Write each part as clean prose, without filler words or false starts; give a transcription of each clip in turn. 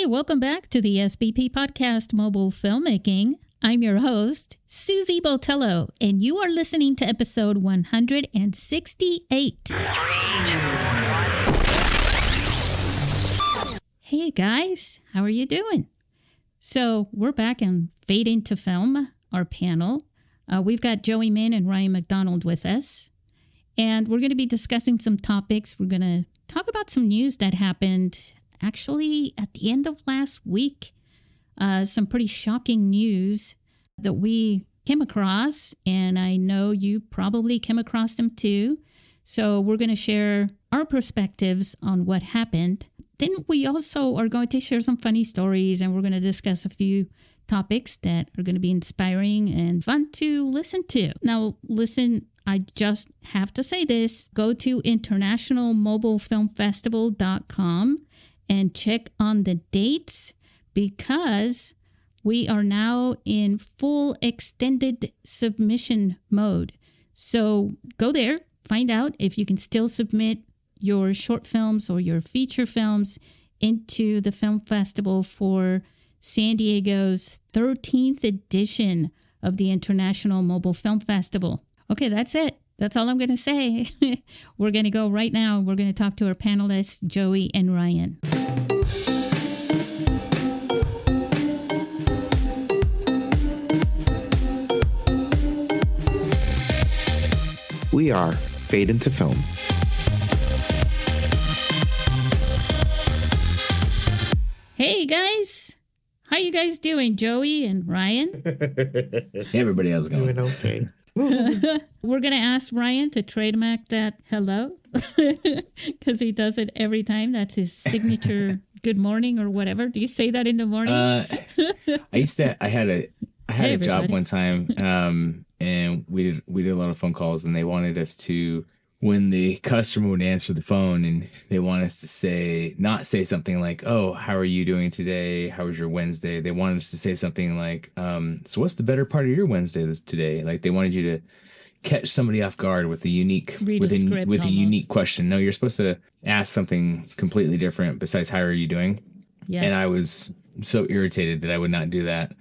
welcome back to the SBP Podcast Mobile Filmmaking. I'm your host, Susie Botello, and you are listening to episode 168. Hey guys, how are you doing? So we're back in Fade Into Film, our panel. We've got Joey Min and Ryan McDonald with us, and we're going to be discussing some topics. We're going to talk about some news that happened actually at the end of last week. Some pretty shocking news that we came across, and I know you probably came across them too. So we're going to share our perspectives on what happened. Then we also are going to share some funny stories, and we're going to discuss a few topics that are going to be inspiring and fun to listen to. Now, listen, I just have to say this. Go to internationalmobilefilmfestival.com and check on the dates, because we are now in full extended submission mode. So go there, find out if you can still submit your short films or your feature films into the film festival for San Diego's 13th edition of the International Mobile Film Festival. Okay, that's it. That's all I'm going to say. We're going to go right now. We're going to talk to our panelists, Joey and Ryan. We are Fade Into Film. Hey guys, how you guys doing, Joey and Ryan? Hey everybody, how's it going? Doing okay. We're going to ask Ryan to trademark that hello, because he does it every time. That's his signature good morning or whatever. Do you say that in the morning? I had a job one time, and we did a lot of phone calls, and they wanted us to, when the customer would answer the phone, and they want us to not say something like, "Oh, how are you doing today? How was your Wednesday?" They wanted us to say something like, "So what's the better part of your Wednesday today?" Like they wanted you to catch somebody off guard with a unique unique question. No, you're supposed to ask something completely different besides "How are you doing?" Yeah. And I was so irritated that I would not do that,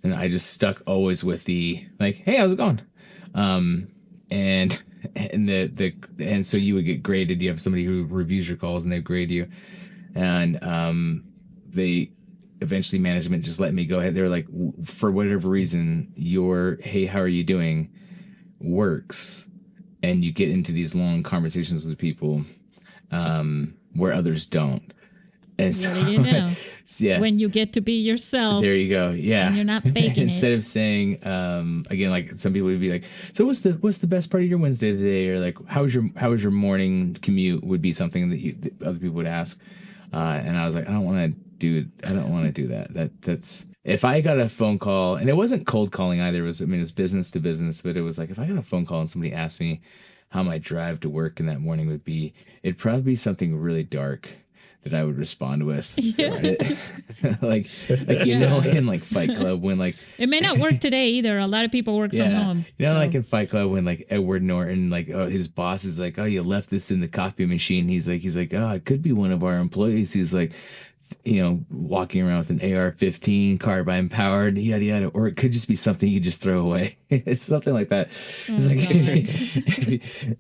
and I just stuck always with the like, "Hey, how's it going?" And so you would get graded. You have somebody who reviews your calls and they grade you, and they eventually management just let me go ahead. They're like, for whatever reason, your "Hey, how are you doing?" works, and you get into these long conversations with people where others don't. And so, you know, yeah, when you get to be yourself, there you go. Yeah, and you're not faking Instead it. of saying, again, like some people would be like, "So what's the best part of your Wednesday today?" Or like, how was your morning commute?" would be something that other people would ask. And I was like, I don't want to do that. That's if I got a phone call, and it wasn't cold calling either. It was business to business, but it was like if I got a phone call and somebody asked me how my drive to work in that morning would be, it'd probably be something really dark that I would respond with. Yeah. like in like Fight Club when like it may not work today either. A lot of people work from home. Like in Fight Club when like Edward Norton, like his boss is like, "Oh, you left this in the copy machine." He's like, "Oh, it could be one of our employees." He's like, walking around with an AR-15, carbine powered, yada yada, or it could just be something you just throw away. It's something like that. It's like,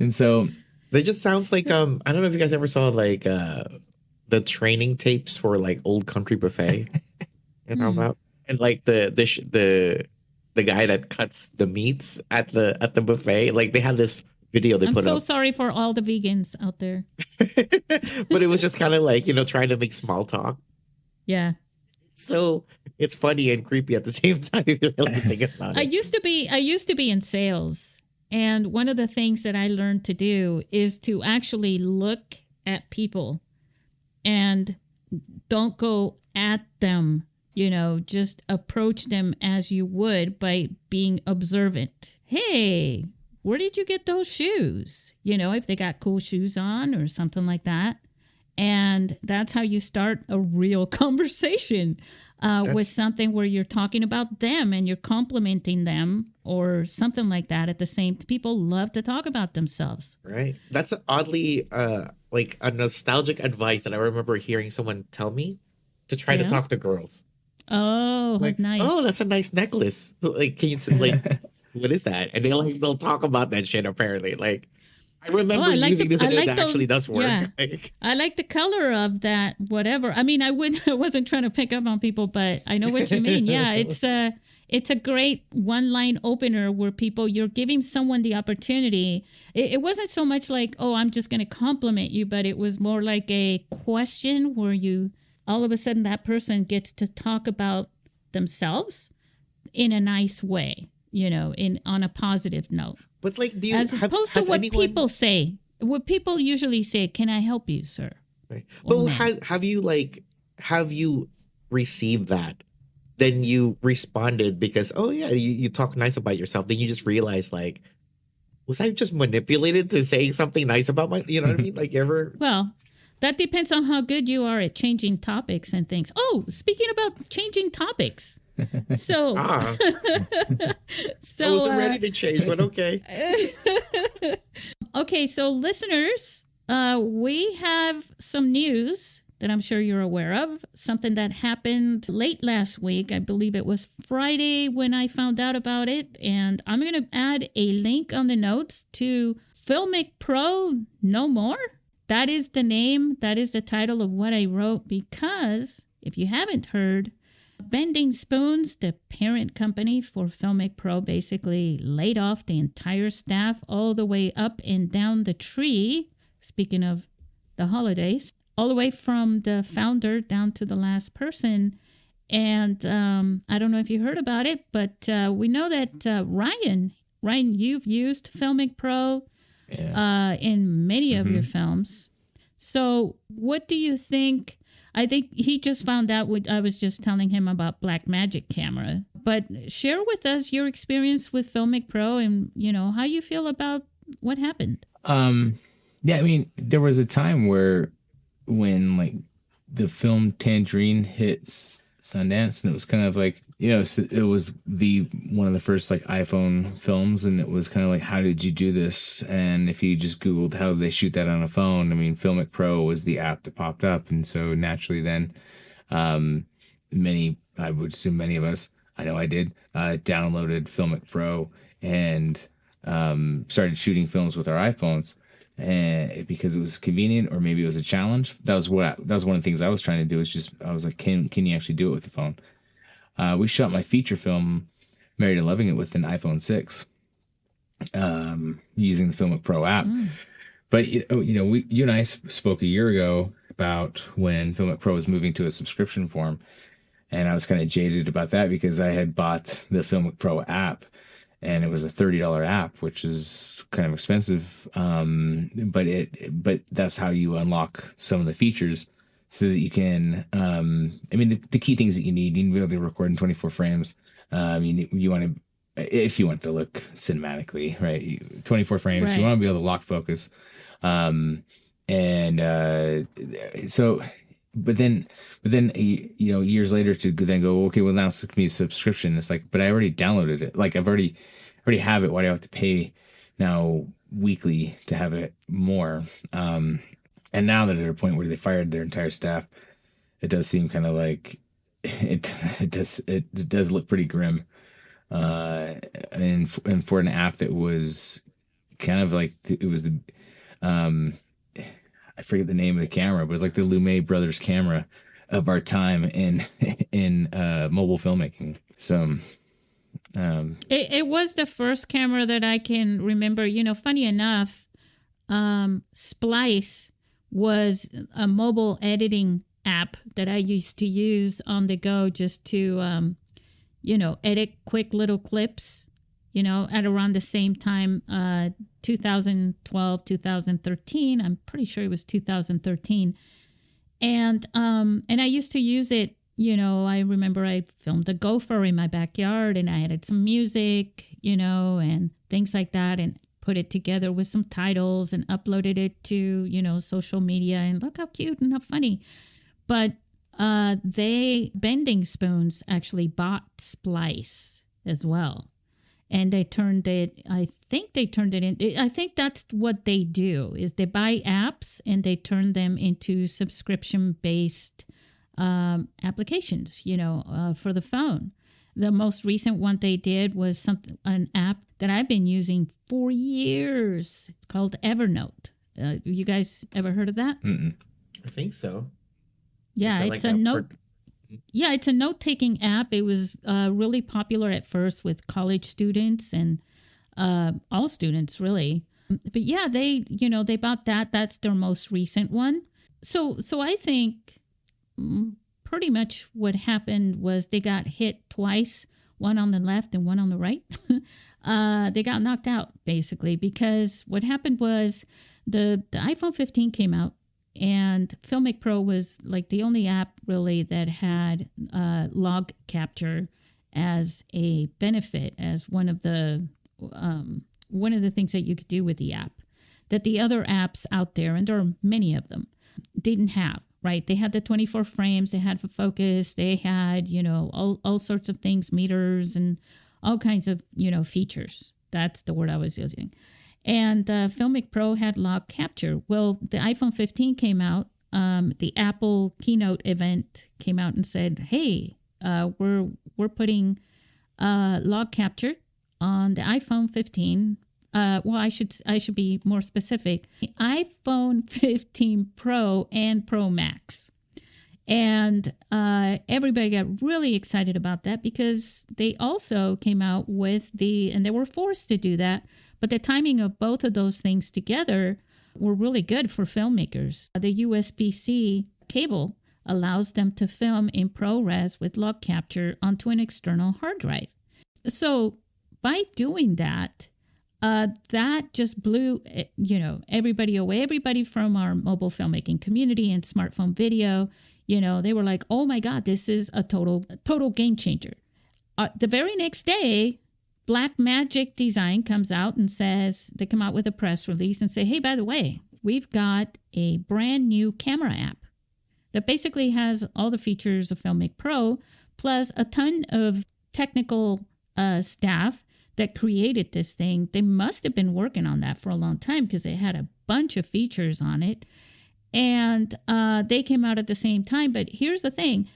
and so That just sounds like I don't know if you guys ever saw like the training tapes for like Old Country Buffet. You know about? And like the guy that cuts the meats at the buffet, like they had this video they put up. I'm so sorry for all the vegans out there. But it was just kind of like, trying to make small talk. Yeah. So it's funny and creepy at the same time if you really think about it. I used to be in sales, and one of the things that I learned to do is to actually look at people and don't go at them, just approach them as you would by being observant. Hey, where did you get those shoes? If they got cool shoes on or something like that. And that's how you start a real conversation with something where you're talking about them and you're complimenting them or something like that at the same. People love to talk about themselves. Right. That's oddly like a nostalgic advice that I remember hearing someone tell me. to try to talk to girls. Oh, Like, nice. oh, that's a nice necklace. Like, can you like, what is that? And they'll talk about that shit apparently. Like, I remember using this and it actually does work. Yeah. Like, I like the color of that, whatever. I mean, I wasn't trying to pick up on people, but I know what you mean. Yeah, it's a great one-line opener where you're giving someone the opportunity. It wasn't so much like, oh, I'm just going to compliment you, but it was more like a question where all of a sudden that person gets to talk about themselves in a nice way, on a positive note. but like, As opposed to what people say. What people usually say, can I help you, sir? Right. But have you received that? Then you responded because, oh yeah, you talk nice about yourself. Then you just realize, like, was I just manipulated to saying something nice about you know what I mean? Like, Well, that depends on how good you are at changing topics and things. Oh, speaking about changing topics. So, I wasn't ready to change, but okay. Okay, so listeners, we have some news that I'm sure you're aware of. Something that happened late last week. I believe it was Friday when I found out about it. And I'm going to add a link on the notes to Filmic Pro No More. That is the name. That is the title of what I wrote because if you haven't heard, Bending Spoons, the parent company for Filmic Pro, basically laid off the entire staff all the way up and down the tree. Speaking of the holidays, all the way from the founder down to the last person. And I don't know if you heard about it, but we know that Ryan, you've used Filmic Pro in many of your films. So what do you think? I think he just found out what I was just telling him about Blackmagic camera. But share with us your experience with Filmic Pro and, how you feel about what happened. Yeah, I mean, there was a time when like the film Tangerine hits Sundance, and it was kind of like, it was one of the first like iPhone films, and it was kind of like, how did you do this? And if you just Googled how they shoot that on a phone, I mean, Filmic Pro was the app that popped up, and so naturally then, I would assume many of us, I know I did, downloaded Filmic Pro and started shooting films with our iPhones. And because it was convenient, or maybe it was a challenge. That was one of the things I was trying to do. I was like, can you actually do it with the phone? We shot my feature film, Married and Loving It, with an iPhone 6, using the Filmic Pro app. But you and I spoke a year ago about when Filmic Pro was moving to a subscription form, and I was kind of jaded about that because I had bought the Filmic Pro app. And it was a $30 app, which is kind of expensive. But that's how you unlock some of the features so that you can, the key things that you need to be able to record in 24 frames. You want to, if you want to look cinematically, right? 24 frames, right. You want to be able to lock focus. But then, years later to then go, okay, well now it's going to be a subscription. It's like, but I already downloaded it. Like I've already have it. Why do I have to pay now weekly to have it more? And now that at a point where they fired their entire staff, it does seem kind of like it does look pretty grim. And for an app that was kind of like, it was the, I forget the name of the camera, but it's like the Lumet brothers camera of our time in mobile filmmaking. So it was the first camera that I can remember. Funny enough, Splice was a mobile editing app that I used to use on the go just to, edit quick little clips. At around the same time, 2012, 2013. I'm pretty sure it was 2013. And I used to use it, I remember I filmed a gopher in my backyard and I added some music, and things like that, and put it together with some titles and uploaded it to, social media, and look how cute and how funny. But Bending Spoons actually bought Splice as well. And I think that's what they do, is they buy apps and they turn them into subscription-based applications, for the phone. The most recent one they did was an app that I've been using for years. It's called Evernote. You guys ever heard of that? Mm-mm. I think so. Yeah, it's a note. Yeah, it's a note-taking app. It was really popular at first with college students and all students, really. But yeah, they bought that. That's their most recent one. So I think pretty much what happened was they got hit twice, one on the left and one on the right. They got knocked out, basically, because what happened was the iPhone 15 came out, and Filmic Pro was like the only app really that had log capture as a benefit, as one of the things that you could do with the app that the other apps out there, and there are many of them, didn't have. Right? They had the 24 frames, they had the focus, they had, all sorts of things, meters and all kinds of, features. That's the word I was using. And Filmic Pro had log capture. Well, the iPhone 15 came out. The Apple keynote event came out and said, hey, we're putting log capture on the iPhone 15. I should be more specific. The iPhone 15 Pro and Pro Max. And everybody got really excited about that because they also came out with and they were forced to do that, but the timing of both of those things together were really good for filmmakers. The USB-C cable allows them to film in ProRes with log capture onto an external hard drive. So by doing that, that just blew, everybody away. Everybody from our mobile filmmaking community and smartphone video, they were like, oh my God, this is a total game changer. The very next day, Blackmagic Design comes out and says, they come out with a press release and say, hey, by the way, we've got a brand new camera app that basically has all the features of Filmic Pro, plus a ton of technical staff that created this thing. They must have been working on that for a long time because they had a bunch of features on it. And they came out at the same time. But here's the thing.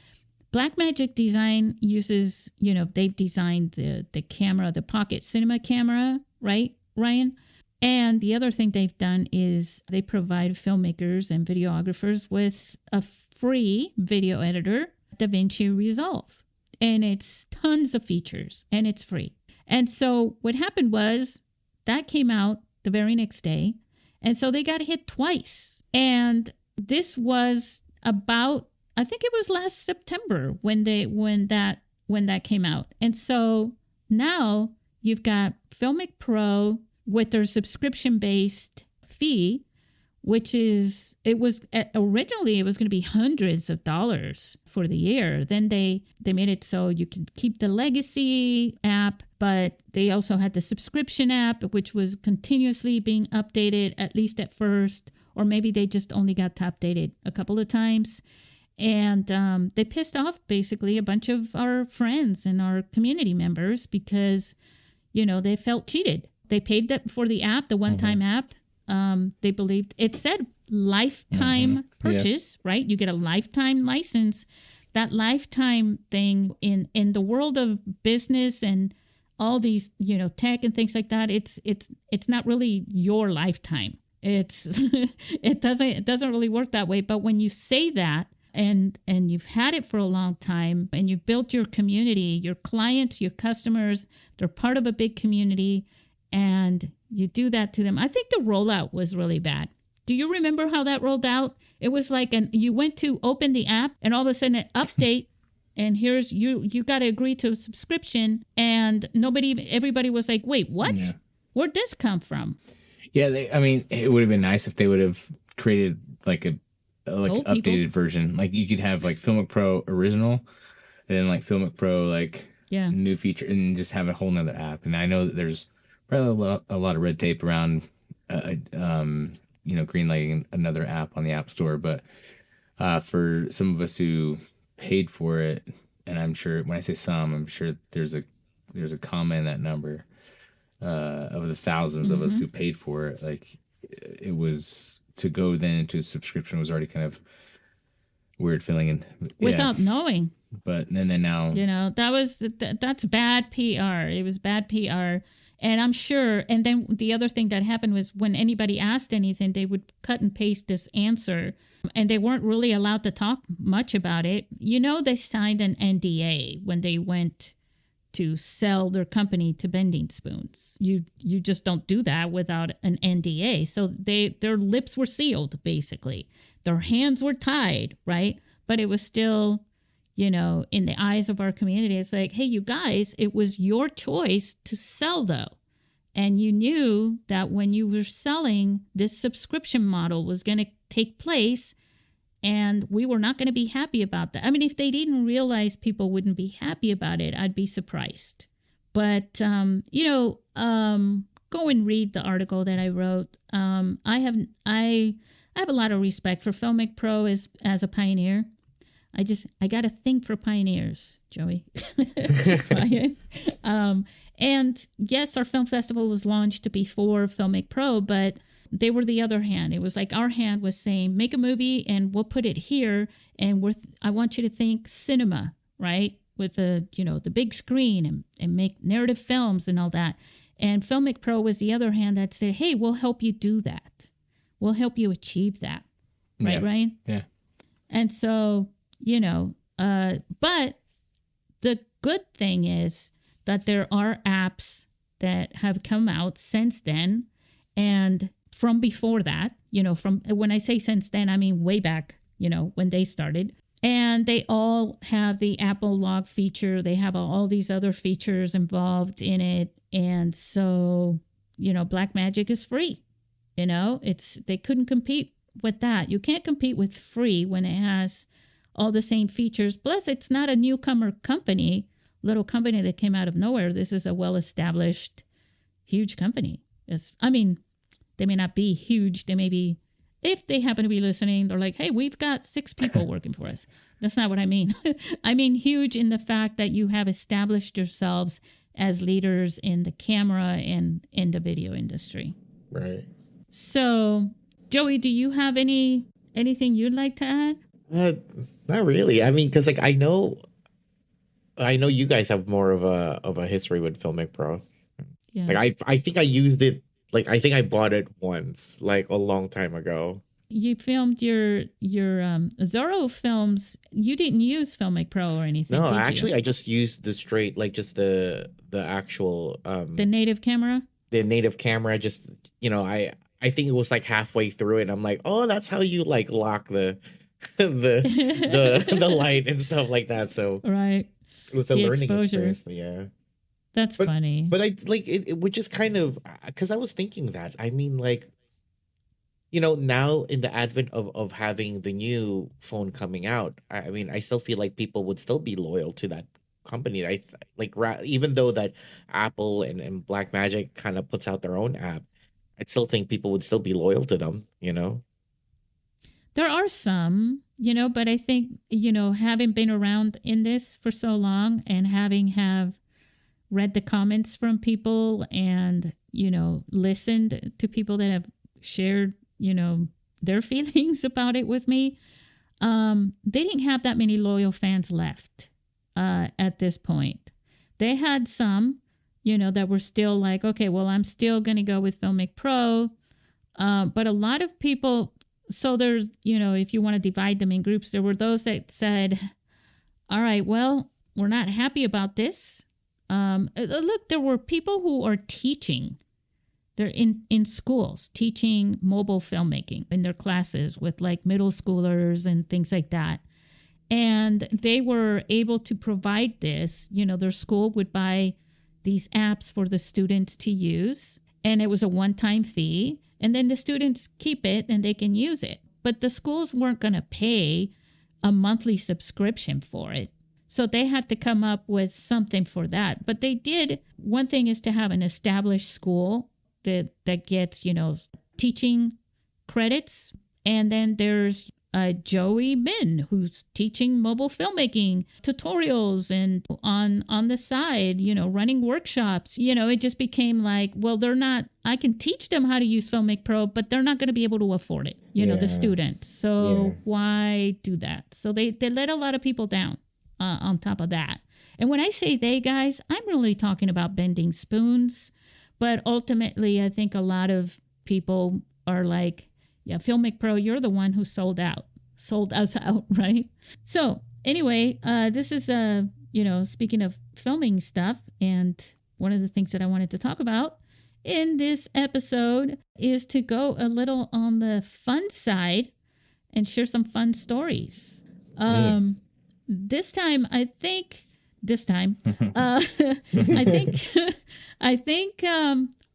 Blackmagic Design uses, they've designed the camera, the pocket cinema camera, right, Ryan? And the other thing they've done is they provide filmmakers and videographers with a free video editor, DaVinci Resolve. And it's tons of features and it's free. And so what happened was that came out the very next day. And so they got hit twice. And this was about, I think it was last September when that came out. And so now you've got Filmic Pro with their subscription-based fee, which is, originally it was going to be hundreds of dollars for the year. Then they made it so you can keep the legacy app, but they also had the subscription app, which was continuously being updated, at least at first, or maybe they just only got to update it a couple of times. And they pissed off basically a bunch of our friends and our community members because, they felt cheated. They paid for the app, the one-time app. They believed it said lifetime purchase, right? You get a lifetime license. That lifetime thing in the world of business and all these, tech and things like that, it's not really your lifetime. It doesn't really work that way. But when you say that and you've had it for a long time and you've built your community, your clients, your customers, they're part of a big community, and you do that to them. I think the rollout was really bad. Do you remember how that rolled out? It was like you went to open the app and all of a sudden an update and here's you got to agree to a subscription, and everybody was like, wait, what? Yeah. Where'd this come from? Yeah, it would have been nice if they would have created like an updated version. Like you could have like Filmic Pro original and then like Filmic Pro new feature, and just have a whole nother app. And I know that there's probably a lot of red tape around, greenlighting another app on the App Store. But for some of us who paid for it, and I'm sure when I say some, I'm sure there's a comma in that number of the thousands of us who paid for it. Like it was to go then into a subscription was already kind of weird feeling. And without knowing. But then now, that's bad PR. It was bad PR. And I'm sure. And then the other thing that happened was when anybody asked anything, they would cut and paste this answer. And they weren't really allowed to talk much about it. They signed an NDA when they went to sell their company to Bending Spoons. You just don't do that without an NDA. So their lips were sealed, basically. Their hands were tied, right? But it was still, in the eyes of our community, it's like, hey, you guys, it was your choice to sell, though. And you knew that when you were selling, this subscription model was going to take place, and we were not going to be happy about that. I mean, if they didn't realize people wouldn't be happy about it, I'd be surprised. But, go and read the article that I wrote. I have a lot of respect for Filmic Pro as a pioneer. I got a thing for pioneers, Joey. And yes, our film festival was launched before Filmic Pro, but they were the other hand. It was like our hand was saying, make a movie and we'll put it here. And I want you to think cinema, right? With the big screen and make narrative films and all that. And Filmic Pro was the other hand that said, hey, we'll help you do that. We'll help you achieve that. Right, Ryan? Yeah. And so, but the good thing is that there are apps that have come out since then. And from before that, from when I say since then, I mean way back, when they started. And they all have the Apple log feature. They have all these other features involved in it. And so, Blackmagic is free. They couldn't compete with that. You can't compete with free when it has all the same features. Plus, it's not a newcomer company, little company that came out of nowhere. This is a well-established, huge company. They may not be huge. They may be, if they happen to be listening, they're like, hey, we've got 6 people working for us. That's not what I mean. I mean huge in the fact that you have established yourselves as leaders in the camera and in the video industry. Right. So, Joey, do you have anything you'd like to add? Not really. I mean, because I know you guys have more of a history with Filmic Pro. Yeah. I think I used it. I think I bought it once, a long time ago. You filmed your Zorro films. You didn't use Filmic Pro or anything. No, did actually, you? I just used the straight, just the actual the native camera. The native camera. Just I think it was halfway through it. I'm like, oh, that's how you lock the the light and stuff like that. So right, it was a learning experience. But yeah. That's funny. But I it would just kind of, because I was thinking that, I mean, now in the advent of having the new phone coming out, I mean, I still feel like people would still be loyal to that company. Even though that Apple and Blackmagic kind of puts out their own app, I still think people would still be loyal to them, There are some, but I think, having been around in this for so long and have read the comments from people and, listened to people that have shared, their feelings about it with me. They didn't have that many loyal fans left at this point. They had some, that were still like, okay, well, I'm still going to go with Filmic Pro. But a lot of people, so there's, if you want to divide them in groups, there were those that said, all right, well, we're not happy about this. Look, there were people who are teaching. They're in schools teaching mobile filmmaking in their classes with middle schoolers and things like that. And they were able to provide this. Their school would buy these apps for the students to use. And it was a one-time fee. And then the students keep it and they can use it. But the schools weren't going to pay a monthly subscription for it. So they had to come up with something for that. But they did. One thing is to have an established school that gets, teaching credits. And then there's Joey Min, who's teaching mobile filmmaking tutorials and on the side, running workshops. It just became like, well, I can teach them how to use Filmic Pro, but they're not going to be able to afford it, the students. So why do that? So they let a lot of people down on top of that. And when I say they, guys, I'm really talking about bending spoons. But ultimately, I think a lot of people are like, yeah, Filmic Pro, you're the one who sold us out, right? So anyway, this is, speaking of filming stuff, and one of the things that I wanted to talk about in this episode is to go a little on the fun side and share some fun stories. This time, I think, I think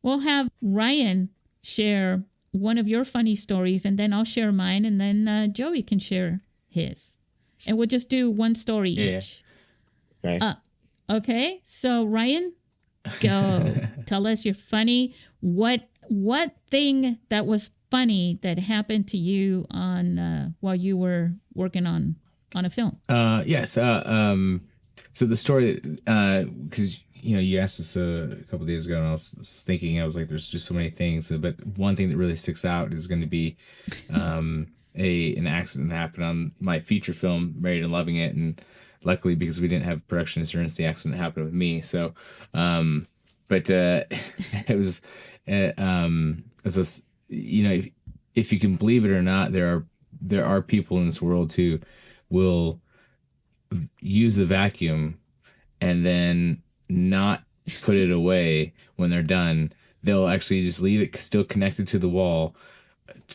we'll have Ryan share one of your funny stories, and then I'll share mine, and then Joey can share his. And we'll just do one story each. Okay. Okay. So Ryan, go. Tell us your funny. What thing that was funny that happened to you on while you were working on a film? Yes. So the story, because you asked us a couple of days ago, and I was thinking, I was like, there's just so many things. But one thing that really sticks out is going to be an accident happened on my feature film, Married and Loving It. And luckily, because we didn't have production insurance, the accident happened with me. So, but it was, if you can believe it or not, there are people in this world who will use the vacuum and then not put it away when they're done. They'll actually just leave it still connected to the wall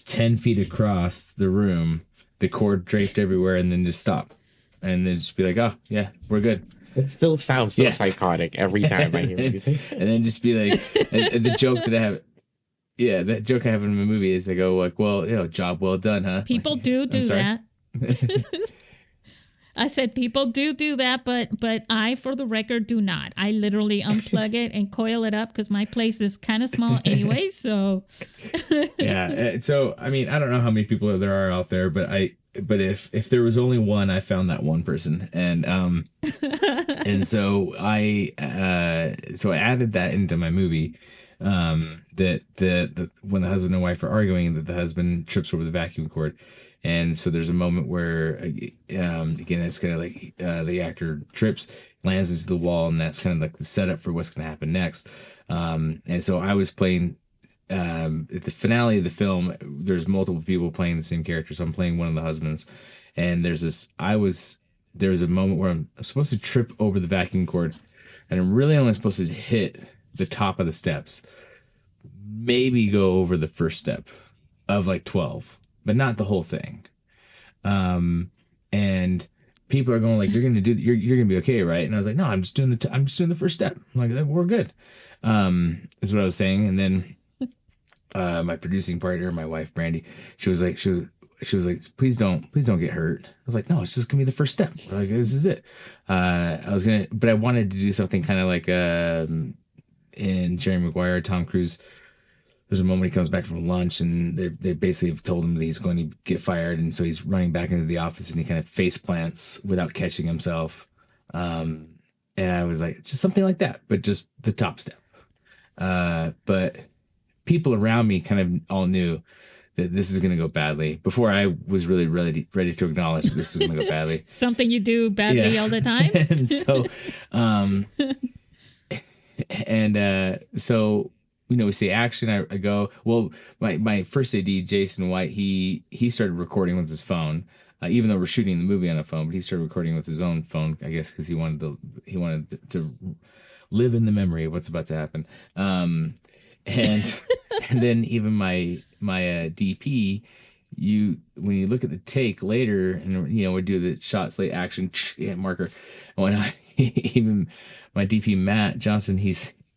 10 feet across the room, the cord draped everywhere, and then just stop and then just be like, oh yeah, we're good. It still sounds so psychotic every time I hear music. And then just be like, the joke that I have, that joke I have in my movie is I go like, well, job well done, huh? People do that. I said people do that, but I, for the record, do not. I literally unplug it and coil it up because my place is kind of small anyway. So so I mean, I don't know how many people there are out there, but if there was only one, I found that one person, and so I added that into my movie. That the when the husband and wife are arguing, that the husband trips over the vacuum cord. And so there's a moment where, again, it's kind of like the actor trips, lands into the wall, and that's kind of like the setup for what's going to happen next. And so I was playing, at the finale of the film, there's multiple people playing the same character. So I'm playing one of the husbands. And there was a moment where I'm supposed to trip over the vacuum cord, and I'm really only supposed to hit the top of the steps, maybe go over the first step of like 12. But not the whole thing. And people are going like, you're gonna be okay, right? And I was like, no, I'm just doing the first step. I'm like, we're good. Is what I was saying. And then my producing partner, my wife Brandy, she was like, please don't get hurt. I was like, no, it's just gonna be the first step. Like, this is it. But I wanted to do something kind of like in Jerry Maguire, Tom Cruise. There's a moment he comes back from lunch, and they basically have told him that he's going to get fired, and so he's running back into the office, and he kind of face plants without catching himself. And I was like, just something like that, but just the top step. But people around me kind of all knew that this is going to go badly before I was really ready to acknowledge that this is going to go badly. Something you do badly all the time. And so, so. We say action. I go, well, my first AD, Jason White, he started recording with his phone, even though we're shooting the movie on a phone, but he started recording with his own phone, I guess, because he wanted to live in the memory of what's about to happen. And then even my DP, when you look at the take later, and we do the shot slate action marker, when even my DP Matt Johnson,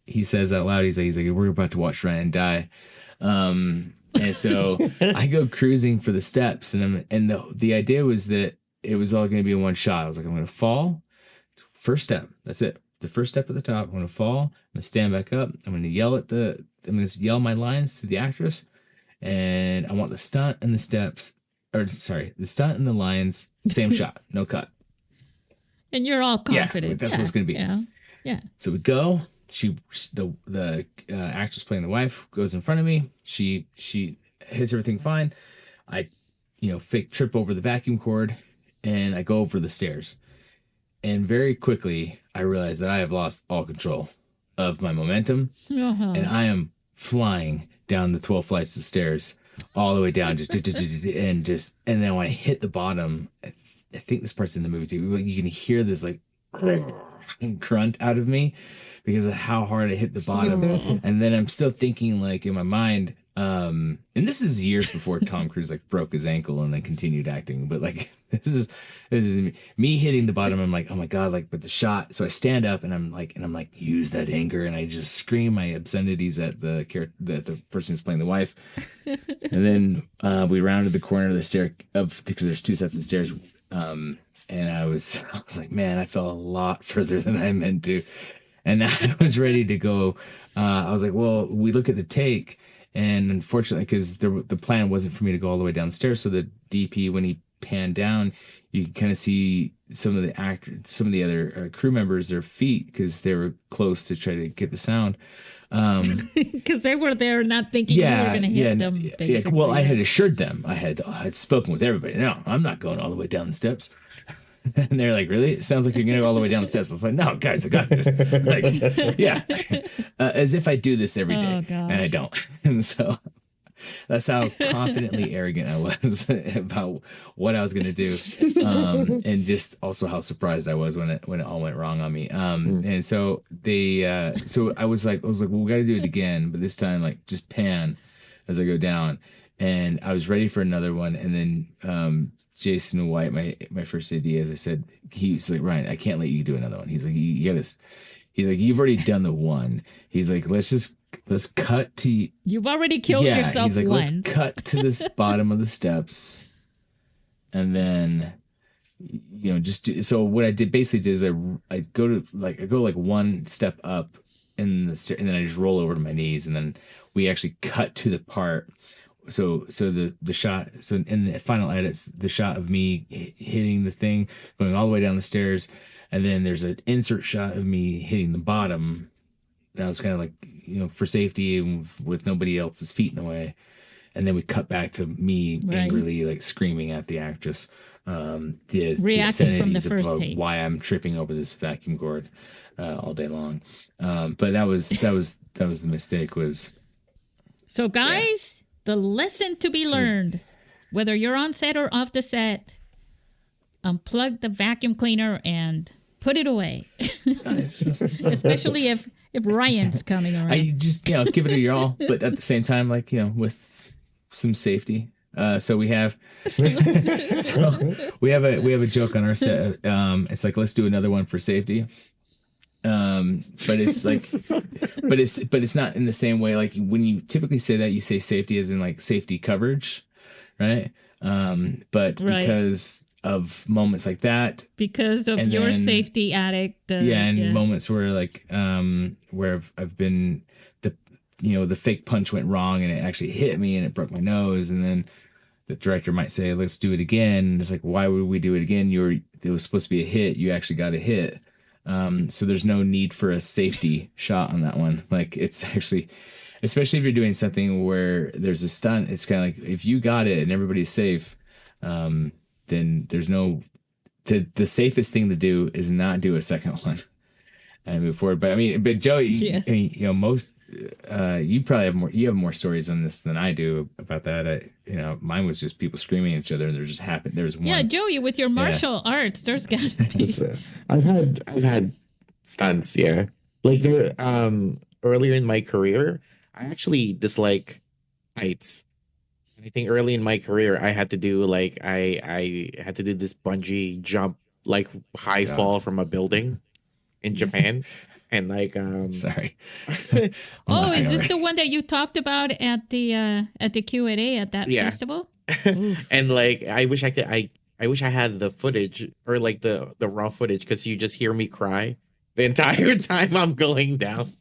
he says out loud, he's like, we're about to watch Ryan die. And so I go cruising for the steps, and the idea was that it was all going to be in one shot. I was like, I'm going to fall, first step. That's it. The first step at the top. I'm going to fall. I'm going to stand back up. I'm going to yell my lines to the actress, and I want the stunt and the steps the stunt and the lines, same shot, no cut. And you're all confident. Yeah, that's what it's going to be. Yeah. So we go. The actress playing the wife goes in front of me. She hits everything fine. I, fake trip over the vacuum cord, and I go over the stairs. And very quickly, I realize that I have lost all control of my momentum, and I am flying down the 12 flights of stairs all the way down, and then when I hit the bottom, I think this part's in the movie too. You can hear this like grunt out of me because of how hard I hit the bottom. And then I'm still thinking like in my mind, and this is years before Tom Cruise like broke his ankle and then continued acting. But like this is me hitting the bottom. I'm like, oh my God, like, but the shot. So I stand up and I'm like, use that anger, and I just scream my obscenities at the person who's playing the wife. And then we rounded the corner of the stair because there's two sets of stairs. And I was like, man, I fell a lot further than I meant to. And I was ready to go. I was like, well, we look at the take, and unfortunately, because the plan wasn't for me to go all the way downstairs. So the DP, when he panned down, you can kind of see some of the other crew members, their feet, because they were close to try to get the sound. Because they were there not thinking you were going to hit them. Yeah. Well, I had assured them. I had spoken with everybody. No, I'm not going all the way down the steps. And they're like, really? It sounds like you're going to go all the way down the steps. I was like, no, guys, I got this. Like, yeah. As if I do this every day. And I don't. And so that's how confidently arrogant I was about what I was going to do. And just also how surprised I was when it all went wrong on me. And so so I was like, well, we got to do it again. But this time, like, just pan as I go down. And I was ready for another one. And then, Jason White, my first AD, as I said, he's like, Ryan, I can't let you do another one. He's like, he's like, you've already done the one. He's like, let's cut to. You've already killed yourself. He's like, once. Let's cut to this bottom of the steps, and then, so what I did basically is I go one step up in the, and then I just roll over to my knees, and then we actually cut to the part. So the shot, so in the final edits, the shot of me hitting the thing, going all the way down the stairs, and then there's an insert shot of me hitting the bottom. That was kind of like, for safety and with nobody else's feet in the way. And then we cut back to me angrily, like screaming at the actress, the reacting from the first take, why I'm tripping over this vacuum cord all day long. But that was the mistake was. So guys. Yeah. The lesson to be learned, whether you're on set or off the set, unplug the vacuum cleaner and put it away. Especially if Ryan's coming around. I just, give it a your all, but at the same time, like, with some safety. So we have a joke on our set. It's like, let's do another one for safety. But it's like, but it's not in the same way. Like when you typically say that, you say safety as in like safety coverage, right? But because of moments like that, because of your safety addict, moments where like, where I've been the fake punch went wrong and it actually hit me and it broke my nose, and then the director might say, let's do it again. And it's like, why would we do it again? It was supposed to be a hit. You actually got a hit. So there's no need for a safety shot on that one. Like it's actually, especially if you're doing something where there's a stunt, it's kind of like if you got it and everybody's safe, then there's the safest thing to do is not do a second one and move forward. But Joey, yes. Most, you probably have more stories on this than I do about that. Mine was just people screaming at each other and there's one. Yeah, Joey, with your martial arts, there's gotta be. I've had stunts, yeah. Like there, earlier in my career, I actually dislike heights. I think early in my career, I had to do I had to do this bungee jump, like high fall from a building in Japan. And sorry. Is this the one that you talked about at the Q&A at that festival? And I wish I had the footage or like the raw footage, because you just hear me cry the entire time I'm going down,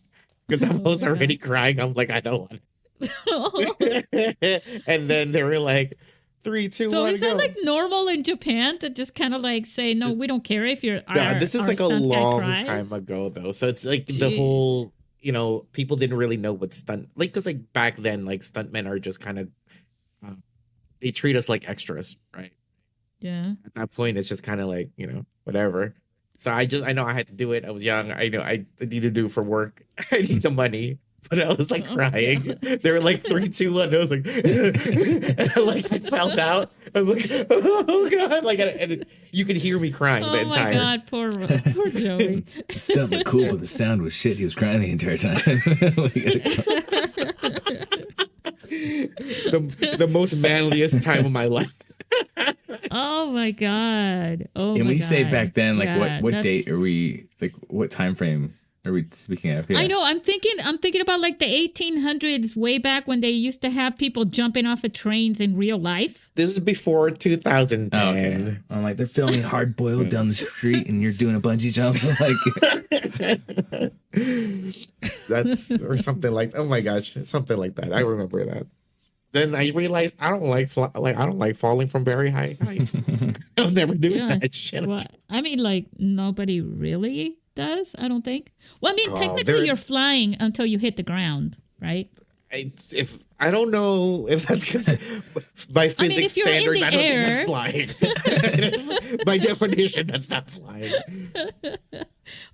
because I was already crying. I'm like, I don't want it. And then they were like, 3, 2, So 1, is that go. like normal in Japan to just kind of like say, no, we don't care if you're. This is like a long time ago though, so it's like the whole, people didn't really know what stunt, like, because like back then, like stuntmen are just kind of they treat us like extras, right? Yeah. At that point, it's just kind of like whatever. So I know I had to do it. I was young. I know I need to do for work. I need the money. But I was like crying. They were like 3, 2, 1. I was like, and I fell out. I was like, oh God! Like, and you could hear me crying the entire. Oh my God, poor Joey. The stunt looked cool, but the sound was shit. He was crying the entire time. the most manliest time of my life. Oh my God! Oh. And when you say back then, like what date are we? Like what time frame are we speaking of? Yeah. I know. I'm thinking about like the 1800s, way back when they used to have people jumping off of trains in real life. This is before 2010. Oh, okay. I'm like, they're filming Hard Boiled down the street, and you're doing a bungee jump, like that's or something like. Oh my gosh, something like that. I remember that. Then I realized I don't like falling from very high heights. I'll never do that shit. Well, I mean, like nobody really does. I don't think. Well, I mean, technically, you're flying until you hit the ground, right? I don't know if that's because by physics standards, I don't think that's flying. By definition, that's not flying.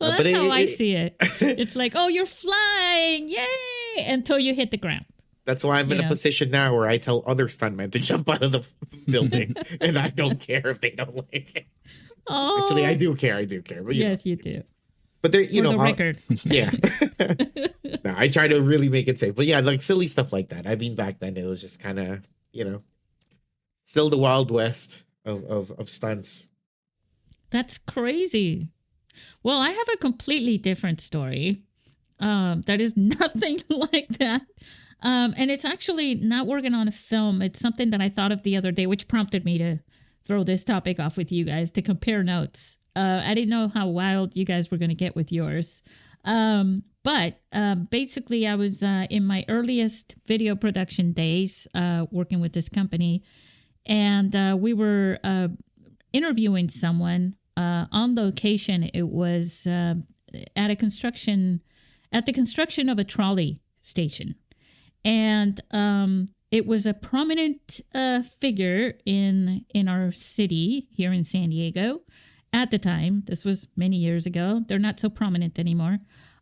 Well, that's how I see it. It's like, oh, you're flying, yay, until you hit the ground. That's why I'm in a position now where I tell other stuntmen to jump out of the building, and I don't care if they don't like it. Oh. Actually, I do care. But yes, you do. But there, the record. Yeah. No, I try to really make it safe. But yeah, like silly stuff like that. I mean, back then it was just kind of, still the Wild West of stunts. That's crazy. Well, I have a completely different story. That is nothing like that. And it's actually not working on a film. It's something that I thought of the other day, which prompted me to throw this topic off with you guys to compare notes. I didn't know how wild you guys were going to get with yours. But basically, I was in my earliest video production days working with this company. And we were interviewing someone on location. It was at the construction of a trolley station. And it was a prominent figure in our city here in San Diego at the time. This was many years ago. They're not so prominent anymore,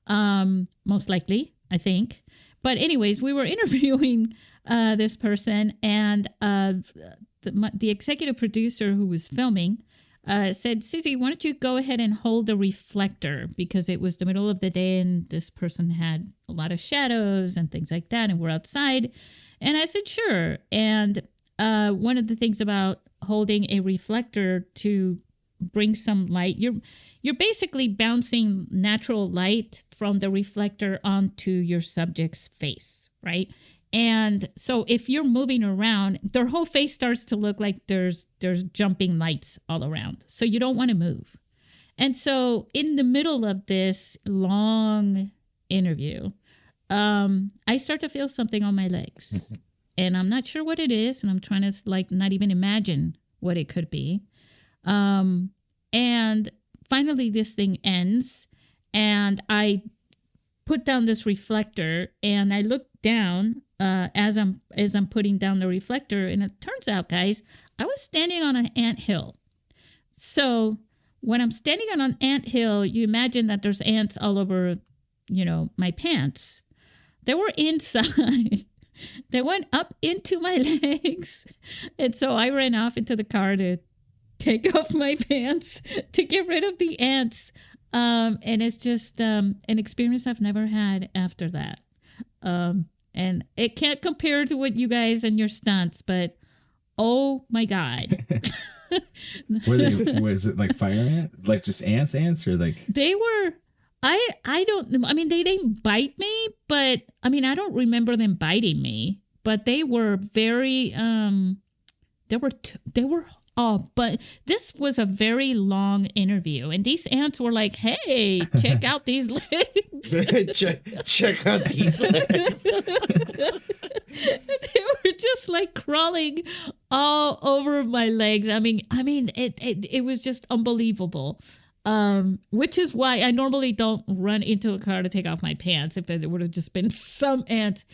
most likely, I think. But anyways, we were interviewing this person, and the executive producer who was filming said, Susie, why don't you go ahead and hold the reflector, because it was the middle of the day and this person had a lot of shadows and things like that, and we're outside. And I said, sure. And one of the things about holding a reflector to bring some light, you're basically bouncing natural light from the reflector onto your subject's face, right? And so if you're moving around, their whole face starts to look like there's jumping lights all around. So you don't want to move. And so in the middle of this long interview, I start to feel something on my legs. And I'm not sure what it is. And I'm trying to not even imagine what it could be. And finally this thing ends. And I put down this reflector and I look down as I'm putting down the reflector, and it turns out, guys, I was standing on an anthill. So when I'm standing on an anthill, you imagine that there's ants all over, my pants. They were inside. They went up into my legs, and so I ran off into the car to take off my pants to get rid of the ants. And it's just an experience I've never had after that. And it can't compare to what you guys and your stunts, but oh my God. Was it like fire ant? Like just ants or like? They were, they didn't bite me, but I don't remember them biting me, but they were very, but this was a very long interview, and these ants were like, "Hey, check out these legs! check out these legs!" They were just like crawling all over my legs. I mean, it was just unbelievable. Which is why I normally don't run into a car to take off my pants. If it would have just been some ants,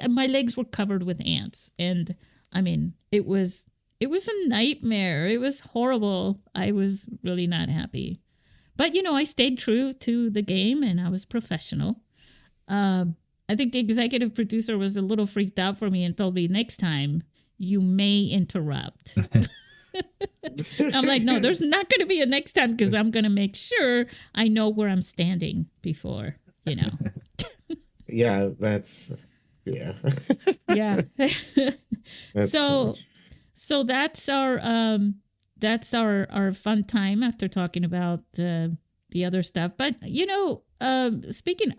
my legs were covered with ants. And I mean, it was a nightmare. It was horrible. I was really not happy. But, I stayed true to the game and I was professional. I think the executive producer was a little freaked out for me and told me, next time you may interrupt. I'm like, no, there's not going to be a next time because I'm going to make sure I know where I'm standing before, Yeah, yeah. Yeah. So that's our fun time after talking about the other stuff. But speaking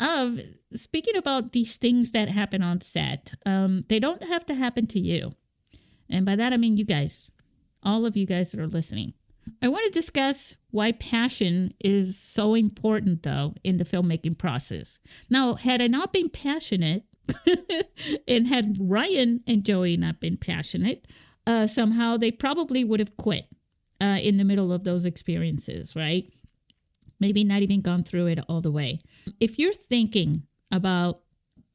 about these things that happen on set, they don't have to happen to you, and by that I mean you guys. All of you guys that are listening. I want to discuss why passion is so important, though, in the filmmaking process. Now, had I not been passionate, and had Ryan and Joey not been passionate, somehow they probably would have quit in the middle of those experiences, right? Maybe not even gone through it all the way. If you're thinking about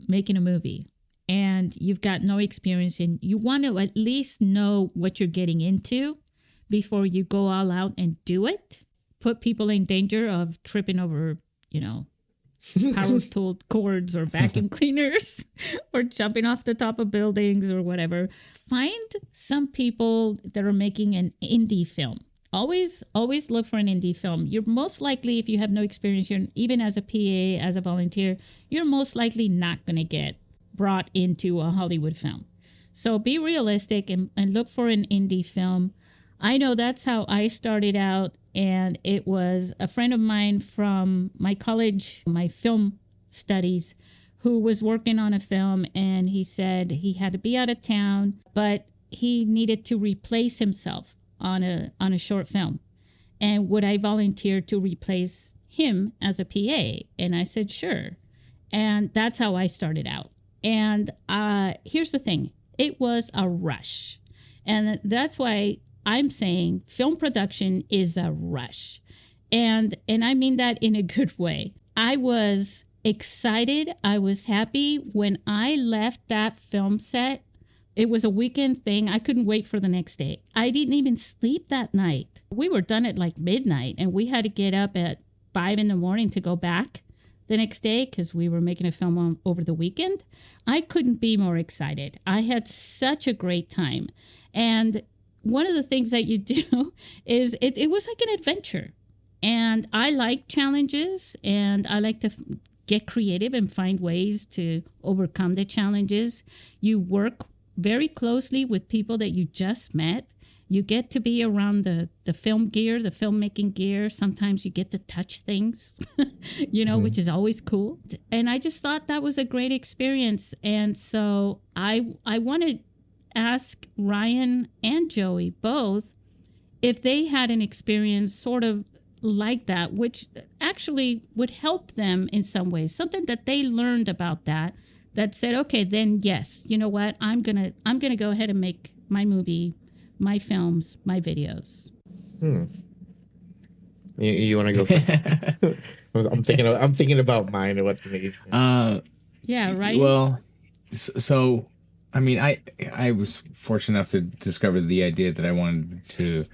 making a movie, and you've got no experience and you want to at least know what you're getting into before you go all out and do it, put people in danger of tripping over, power tool cords or vacuum cleaners or jumping off the top of buildings or whatever. Find some people that are making an indie film. Always look for an indie film. You're most likely, if you have no experience, even as a PA, as a volunteer, you're most likely not going to get brought into a Hollywood film. So be realistic and look for an indie film. I know that's how I started out, and it was a friend of mine from my college, my film studies, who was working on a film, and he said he had to be out of town, but he needed to replace himself on a short film. And would I volunteer to replace him as a PA? And I said, sure. And that's how I started out. And here's the thing. It was a rush. And that's why I'm saying film production is a rush. And I mean that in a good way. I was excited. I was happy when I left that film set. It was a weekend thing. I couldn't wait for the next day. I didn't even sleep that night. We were done at like midnight and we had to get up at 5 a.m. to go back the next day because we were making a film over the weekend. I couldn't be more excited. I had such a great time. And one of the things that you do is it was like an adventure. And I like challenges and I like to get creative and find ways to overcome the challenges. You work very closely with people that you just met. You get to be around the film gear, the filmmaking gear. Sometimes you get to touch things, which is always cool. And I just thought that was a great experience. And so I want to ask Ryan and Joey both if they had an experience sort of like that, which actually would help them in some ways, something that they learned about that said, okay, then yes, you know what? I'm gonna go ahead and make my movie, my films, my videos. You want to go first? I'm thinking about mine and what to make. Yeah, right. Well, so I mean, I was fortunate enough to discover the idea that I wanted to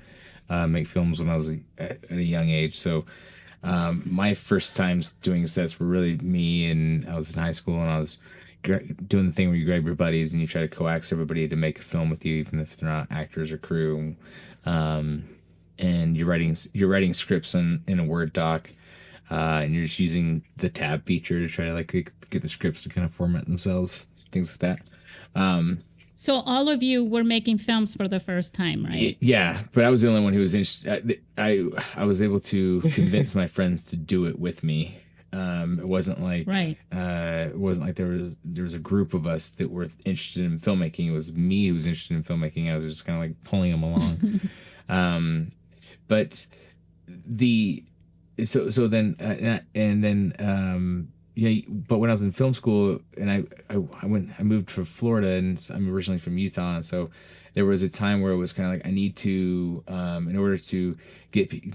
make films when I was at a young age. So my first times doing sets were really me, and I was in high school and I was doing the thing where you grab your buddies and you try to coax everybody to make a film with you, even if they're not actors or crew. And you're writing scripts in a Word doc, and you're just using the tab feature to try to get the scripts to kind of format themselves, things like that. So all of you were making films for the first time, right? Yeah, but I was the only one who was interested. I was able to convince my friends to do it with me. It wasn't like it wasn't like there was a group of us that were interested in filmmaking. It was me who was interested in filmmaking. I was just kind of like pulling them along. But then but when I was in film school and I moved to Florida, and I'm originally from Utah. So there was a time where it was kind of like, I need to, in order to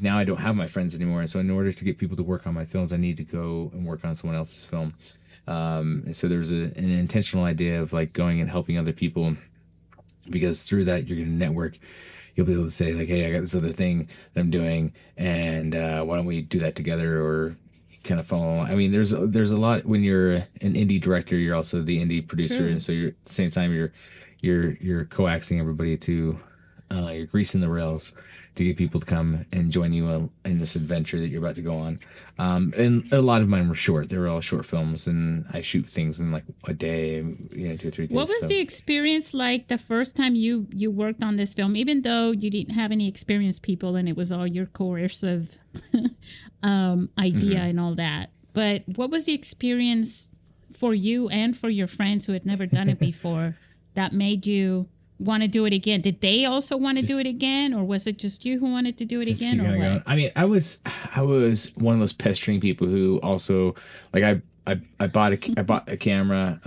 now I don't have my friends anymore. And so in order to get people to work on my films, I need to go and work on someone else's film. And so there's an intentional idea of like going and helping other people, because through that you're going to network. You'll be able to say like, hey, I got this other thing that I'm doing, and why don't we do that together, or kind of follow along. I mean, there's a lot when you're an indie director, you're also the indie producer, and so you're at the same time you're coaxing everybody to you're greasing the rails to get people to come and join you in this adventure that you're about to go on. And a lot of mine were short. They were all short films, and I shoot things in like a day, 2 or 3 days. What was the experience like the first time you worked on this film, even though you didn't have any experienced people and it was all your coercive idea and all that? But what was the experience for you and for your friends who had never done it before that made you want to do it again? Did they also want to do it again, or was it just you who wanted to do it again, or what? I mean, I was one of those pestering people who also, like, I bought a camera.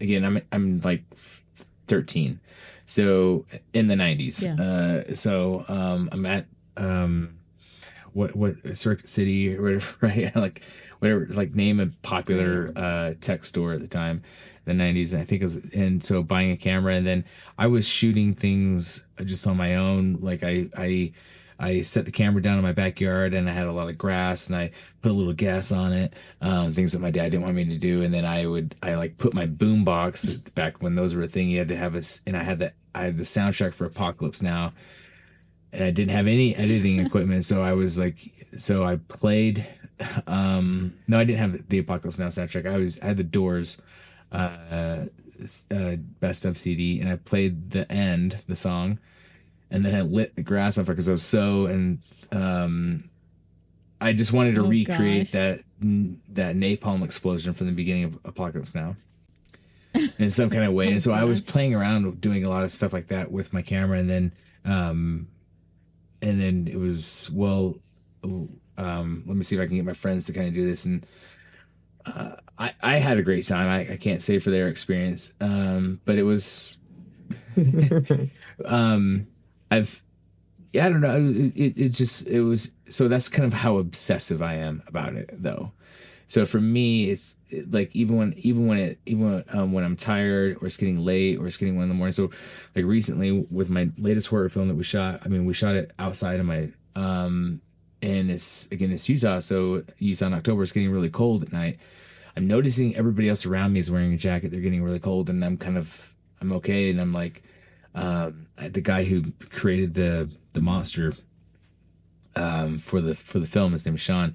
Again, I'm like 13, so in the 90s. Yeah. So I'm at what Circuit City or whatever, right? Like whatever, like name a popular tech store at the time. The 90s, I think it was, and so buying a camera, and then I was shooting things just on my own. Like I set the camera down in my backyard, and I had a lot of grass, and I put a little gas on it, things that my dad didn't want me to do. And then I like put my boom box, back when those were a thing. You had to have and I had the soundtrack for Apocalypse Now, and I didn't have any editing equipment, so I was like, so I played. No, I didn't have the Apocalypse Now soundtrack. I had the Doors best of CD, and I played the song, and then I lit the grass on fire because I was I just wanted to recreate that napalm explosion from the beginning of Apocalypse Now in some kind of way. And so I was playing around doing a lot of stuff like that with my camera, and then it was, well, let me see if I can get my friends to kind of do this. And I had a great time. I can't say for their experience, but it was, I don't know. It was, so that's kind of how obsessive I am about it, though. So for me, it's like, even when I'm tired, or it's getting late, or it's getting 1 in the morning. So like recently with my latest horror film that we shot it outside of my, and it's Utah. So Utah in October, it's getting really cold at night. I'm noticing everybody else around me is wearing a jacket. They're getting really cold, and I'm okay. And I'm like, the guy who created the monster for the film, his name is Sean.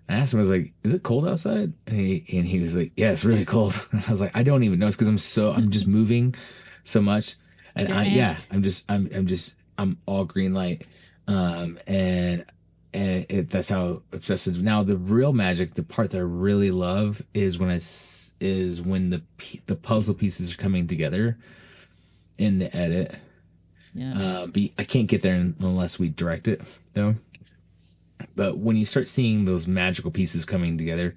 I asked him, I was like, "Is it cold outside?" And he was like, "Yeah, it's really cold." And I was like, "I don't even know. It's because I'm just moving so much." And I'm all green light. And that's how obsessive. Now the real magic, the part that I really love, is when the puzzle pieces are coming together in the edit. Yeah. But I can't get there unless we direct it, though. But when you start seeing those magical pieces coming together,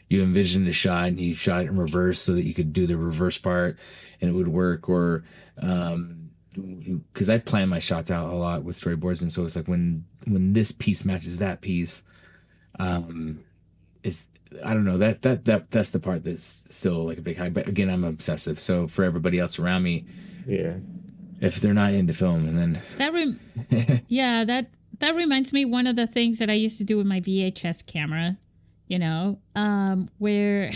you envision the shot, and you shot it in reverse so that you could do the reverse part and it would work. Or because I plan my shots out a lot with storyboards, and so it's like when this piece matches that piece, it's, I don't know, that's the part that's still like a big high. But again, I'm obsessive. So for everybody else around me, if they're not into film, and then that reminds me, one of the things that I used to do with my VHS camera, where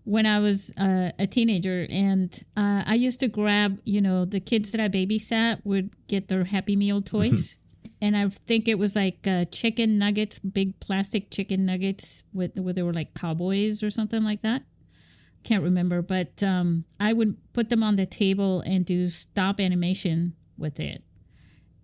when I was a teenager, and I used to grab, the kids that I babysat would get their Happy Meal toys. And I think it was like chicken nuggets, big plastic chicken nuggets where they were like cowboys or something like that. Can't remember, but I would put them on the table and do stop animation with it.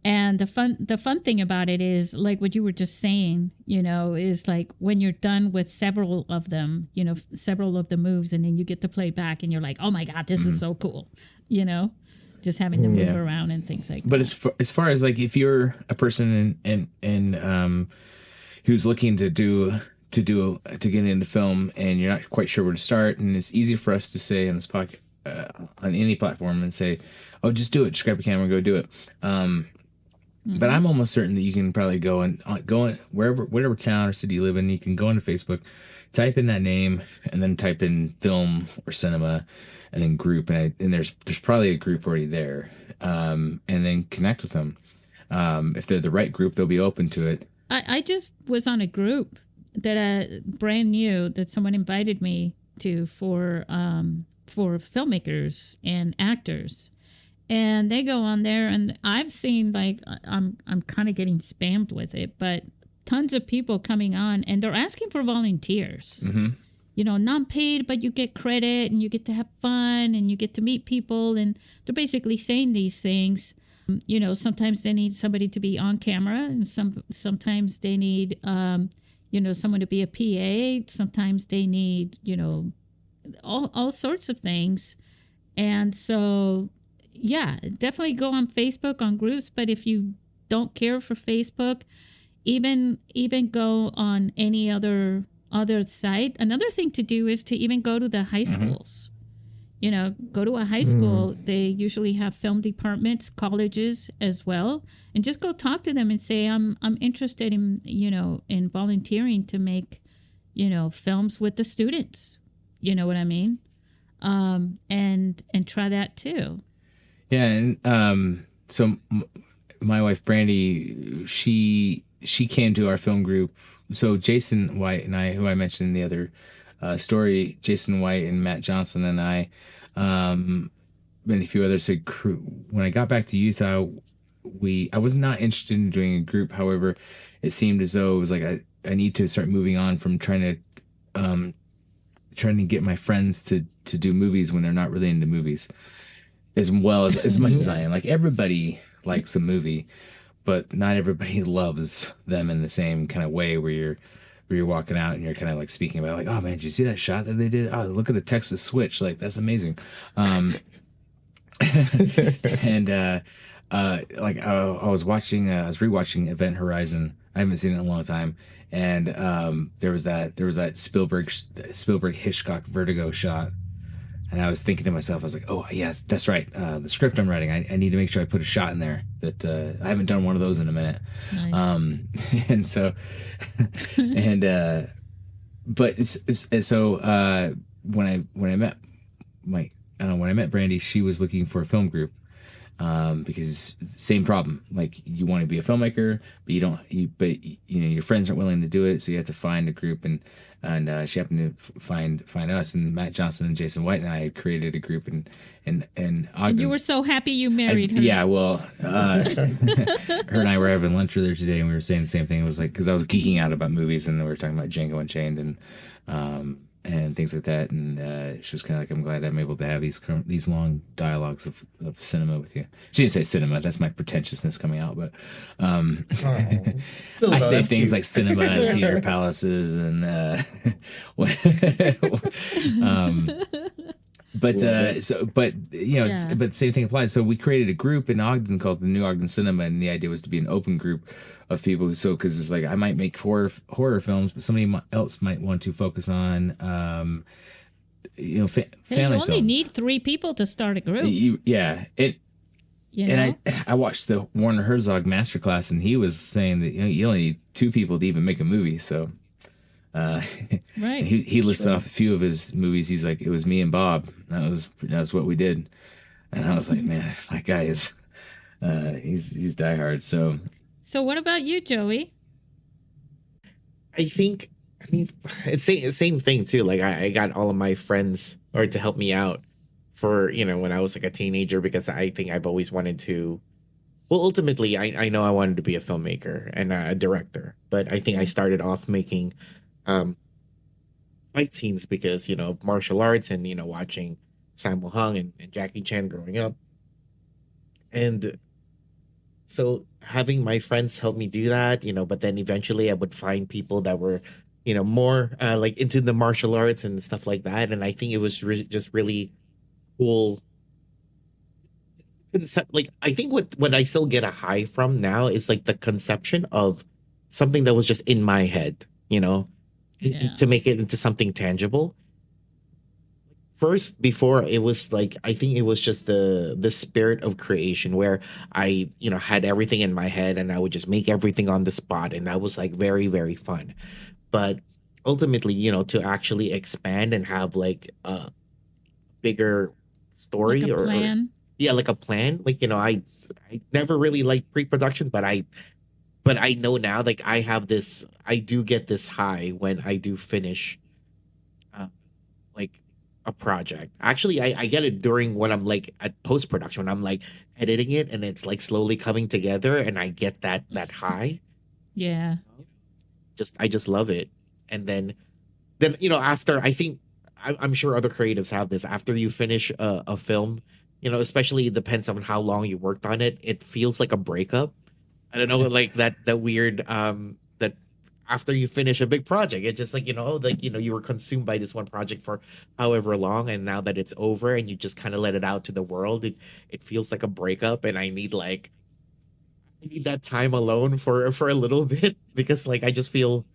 And the fun thing about it is, like what you were just saying, is like when you're done with several of them, several of the moves, and then you get to play back, and you're like, oh my God, this is so cool, just having to move around and things like that. But as far as like, if you're a person and who's looking to to get into film, and you're not quite sure where to start, and it's easy for us to say on this podcast on any platform and say, "Oh, just do it. Just grab a camera and go do it." But I'm almost certain that you can probably go in whatever town or city you live in. You can go into Facebook, type in that name, and then type in film or cinema, and then group, and there's probably a group already there, and then connect with them. If they're the right group, they'll be open to it. I just was on a group that brand new that someone invited me to for filmmakers and actors. And they go on there, and I've seen, like, I'm kind of getting spammed with it, but tons of people coming on, and they're asking for volunteers. Mm-hmm. You know, not paid, but you get credit, and you get to have fun, and you get to meet people, and they're basically saying these things. You know, sometimes they need somebody to be on camera, and sometimes they need, someone to be a PA. Sometimes they need, all sorts of things. And so, yeah, definitely go on Facebook, on groups. But if you don't care for Facebook, even go on any other site. Another thing to do is to even go to the high schools. You know, go to a high school. They usually have film departments, colleges as well, and just go talk to them and say, I'm interested in, in volunteering to make, films with the students. You know what I mean? And try that too. Yeah, and so my wife Brandy, she came to our film group. So Jason White and I, who I mentioned in the other story, Jason White and Matt Johnson and I, and a few others. When I got back to Utah, I was not interested in doing a group. However, it seemed as though it was like I need to start moving on from trying to get my friends to do movies when they're not really into movies, as well as much as I am. Like, everybody likes a movie, but not everybody loves them in the same kind of way where you're walking out and you're kind of like speaking about, like, oh man, did you see that shot that they did? Oh, look at the Texas switch. Like, that's amazing. And like I was rewatching Event Horizon. I haven't seen it in a long time. And there was that Spielberg Hitchcock Vertigo shot. And I was thinking to myself, I was like, oh, yes, that's right. The script I'm writing, I need to make sure I put a shot in there that I haven't done one of those in a minute. Nice. And so, when I met Brandy, she was looking for a film group. Because same problem, like, you want to be a filmmaker, but your friends aren't willing to do it. So you have to find a group, and she happened to find us, and Matt Johnson and Jason White and I created a group in Ogden. And you were so happy you married her. Yeah, well, her and I were having lunch earlier today, and we were saying the same thing. It was like, because I was geeking out about movies, and we were talking about Django Unchained and things like that, and she was kind of like, I'm glad I'm able to have these long dialogues of cinema with you. She didn't say cinema, that's my pretentiousness coming out, but I say things cute. Like cinema and theater palaces and but the same thing applies. So we created a group in Ogden called the New Ogden Cinema, and the idea was to be an open group of people. So, because it's like, I might make horror films, but somebody else might want to focus on, family films. You only need 3 people to start a group. And I watched the Warner Herzog masterclass, and he was saying that you only need 2 people to even make a movie. So, right. He listed off a few of his movies. He's like, it was me and Bob. That's what we did. And I was like, man, that guy is, he's diehard. So what about you, Joey? I mean, it's the same thing too. Like, I got all of my friends to help me out for, when I was like a teenager, because I think I've always wanted to, well, ultimately I know I wanted to be a filmmaker and a director, but I think I started off making fight scenes because, martial arts and, watching Sammo Hung and Jackie Chan growing up. And so having my friends help me do that, but then eventually I would find people that were, more like into the martial arts and stuff like that. And I think it was just really cool. Like, I think what I still get a high from now is like the conception of something that was just in my head, to make it into something tangible. First, before, it was like, I think it was just the spirit of creation, where I, had everything in my head and I would just make everything on the spot, and that was like very, very fun. But ultimately, to actually expand and have like a bigger story, Like a plan. yeah, like a plan. Like, I never really liked pre-production, but I know now, like, I do get this high when I do finish like a project. Actually, I get it during when I'm like at post production, when I'm like editing it and it's like slowly coming together, and I get that high. Yeah. I just love it. And then after, I think, I'm sure other creatives have this. After you finish a film, especially, it depends on how long you worked on it. It feels like a breakup. I don't know, like that weird that after you finish a big project, it's just like, you were consumed by this one project for however long, and now that it's over and you just kind of let it out to the world, it feels like a breakup, and I need that time alone for a little bit, because like I feel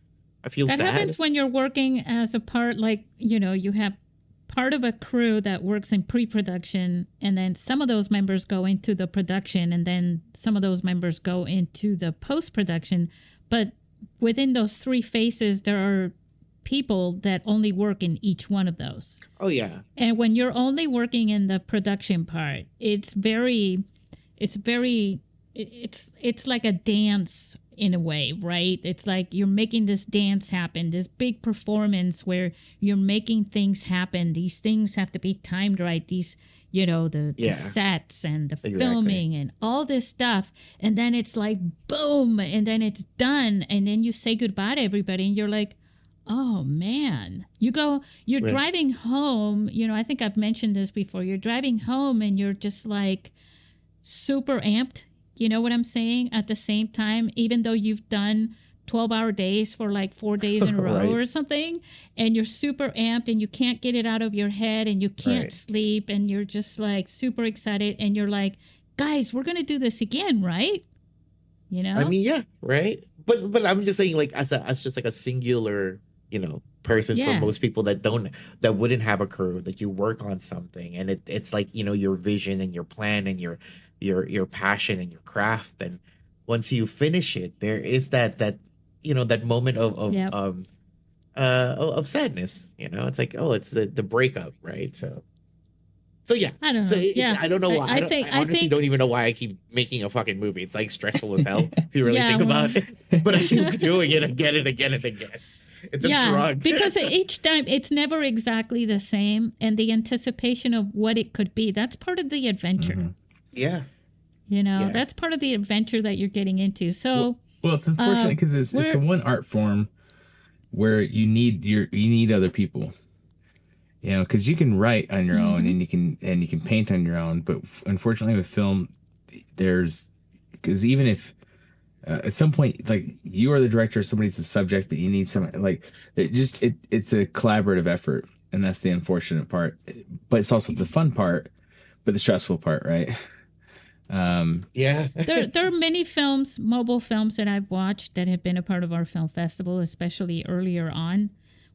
That sad. happens when you're working as a part, like, you have part of a crew that works in pre-production, and then some of those members go into the production, and then some of those members go into the post-production. But within those three phases, there are people that only work in each one of those. Oh yeah. And when you're only working in the production part, it's like a dance in a way, right? It's like you're making this dance happen, this big performance where you're making things happen. These things have to be timed right. These, the sets and the filming and all this stuff. And then it's like, boom, and then it's done. And then you say goodbye to everybody, and you're like, oh man, you're driving home. I think I've mentioned this before. You're driving home and you're just like super amped. You know what I'm saying? At the same time, even though you've done 12-hour days for like 4 days in a row or something, and you're super amped and you can't get it out of your head and you can't sleep, and you're just like super excited, and you're like, guys, we're going to do this again, right? I mean, yeah, right. But I'm just saying, like, as just like a singular, person, for most people that wouldn't have a crew, that you work on something, and it's like, your vision and your plan and your passion and your craft, and once you finish it, there is that moment of sadness. It's like, oh, it's the breakup, right? So yeah. I don't know. I don't know why. I honestly don't even know why I keep making a fucking movie. It's like stressful as hell if you really think about it. But I keep doing it again and again and again. It's a drug. Because each time it's never exactly the same, and the anticipation of what it could be, that's part of the adventure. Mm-hmm. Yeah. That's part of the adventure that you're getting into. So, well, it's unfortunate because it's the one art form where you need other people. Because you can write on your own, and you can paint on your own, but unfortunately with film, because even if at some point, like, you are the director, somebody's the subject, but you need some, like, it's a collaborative effort, and that's the unfortunate part. But it's also the fun part, but the stressful part, right? There are many films, mobile films, that I've watched that have been a part of our film festival, especially earlier on,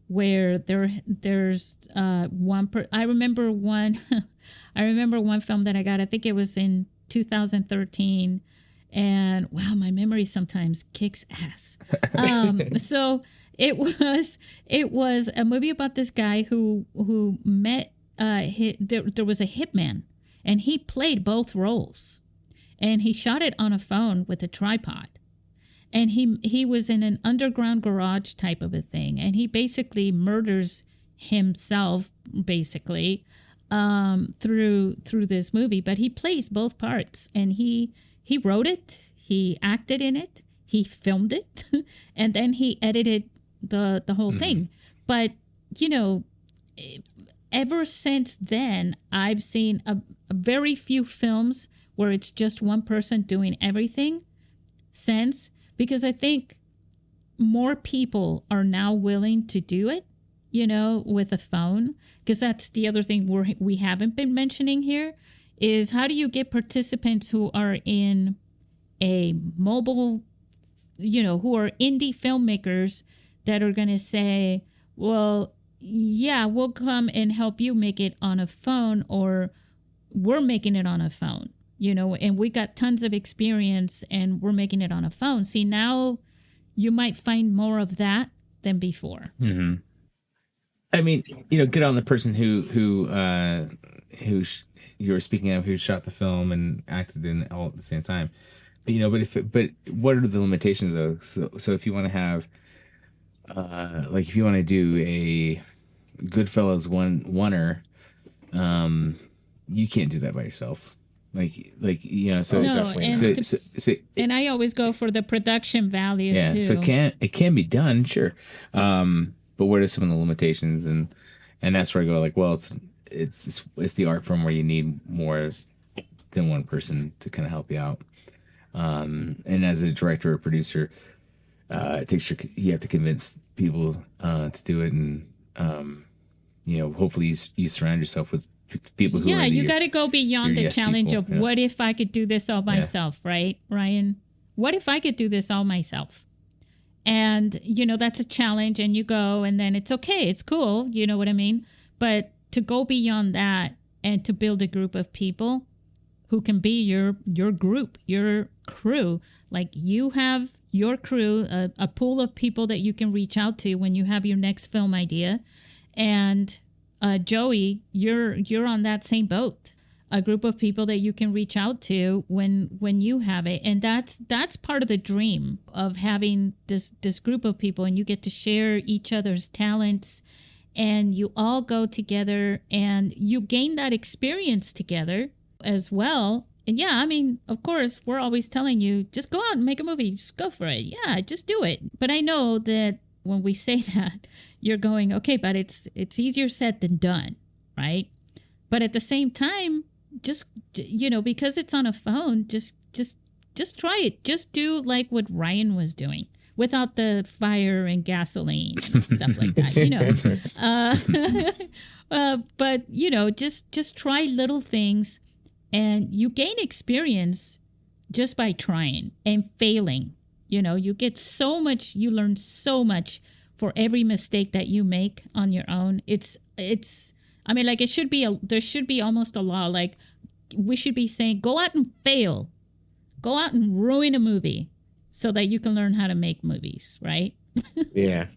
where there's one. I remember one. I remember one film that I got. I think it was in 2013, and wow, my memory sometimes kicks ass. So it was a movie about this guy who met. There was a hitman, and he played both roles. And he shot it on a phone with a tripod. And he was in an underground garage type of a thing. And he basically murders himself, basically, through this movie. But he plays both parts. And he wrote it. He acted in it. He filmed it. And then he edited the whole thing. But, ever since then, I've seen a very few films where it's just one person doing everything because I think more people are now willing to do it, with a phone, because that's the other thing we haven't been mentioning here is how do you get participants who are in a mobile, who are indie filmmakers that are going to say, well, yeah, we'll come and help you make it on a phone, or we're making it on a phone, and we got tons of experience and we're making it on a phone. See, now you might find more of that than before. Mm-hmm. I mean, get on the person who you were speaking of, who shot the film and acted in it all at the same time. But what are the limitations though? So if you want to have, if you want to do a Goodfellas oneer, you can't do that by yourself. So no, and I always go for the production value too. So it can be done, sure. But what are some of the limitations? And that's where I go it's the art form where you need more than one person to kind of help you out. And as a director or producer, you have to convince people to do it, and hopefully you surround yourself with people who you got to go beyond the challenge of what if I could do this all myself, right, Ryan? What if I could do this all myself? And that's a challenge, and you go, and then it's okay, it's cool, you know what I mean? But to go beyond that and to build a group of people who can be your group, your crew, like you have your crew, a pool of people that you can reach out to when you have your next film idea. And Joey, you're on that same boat, a group of people that you can reach out to when you have it. And that's part of the dream of having this group of people, and you get to share each other's talents, and you all go together and you gain that experience together as well. And of course, we're always telling you, just go out and make a movie. Just go for it. Yeah, just do it. But I know that when we say that, you're going, okay, but it's easier said than done, right? But at the same time, just, because it's on a phone, just try it. Just do like what Ryan was doing without the fire and gasoline and stuff like that, But, just try little things. And you gain experience just by trying and failing. You get so much, you learn so much for every mistake that you make on your own. There should be almost a law. Like, we should be saying, go out and fail. Go out and ruin a movie so that you can learn how to make movies, right? Yeah.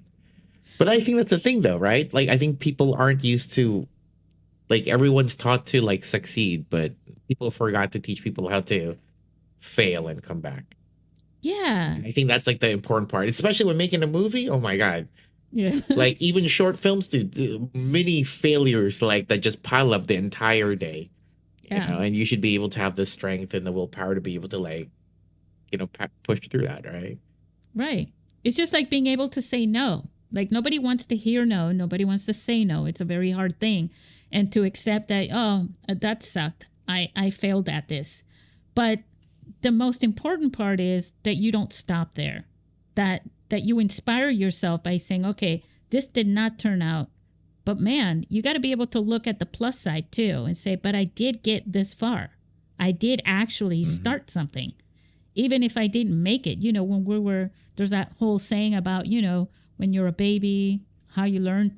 But I think that's the thing, though, right? Like, I think people aren't used to, everyone's taught to, succeed, but people forgot to teach people how to fail and come back. Yeah. I think that's, the important part, especially when making a movie. Oh, my God. Yeah. Even short films do many failures, that just pile up the entire day. Yeah. And you should be able to have the strength and the willpower to be able to, push through that, right? Right. It's just like being able to say no. Nobody wants to hear no. Nobody wants to say no. It's a very hard thing. And to accept that, that sucked. I failed at this. But the most important part is that you don't stop there. That you inspire yourself by saying, okay, this did not turn out. But man, you got to be able to look at the plus side too and say, but I did get this far. I did actually start something. Even if I didn't make it, when there's that whole saying about, when you're a baby, how you learn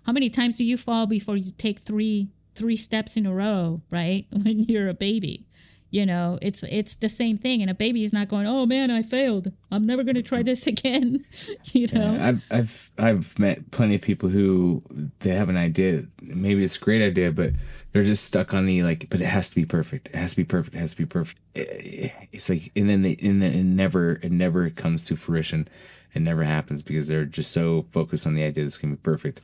how many times do you fall before you take three steps in a row, right? When you're a baby, it's the same thing. And a baby is not going, oh man, I failed, I'm never going to try this again. Yeah, I've met plenty of people who they have an idea, maybe it's a great idea, but they're just stuck on but it has to be perfect. It has to be perfect. It has to be perfect. It's and then it never comes to fruition. It never happens because they're just so focused on the idea that's going to be perfect.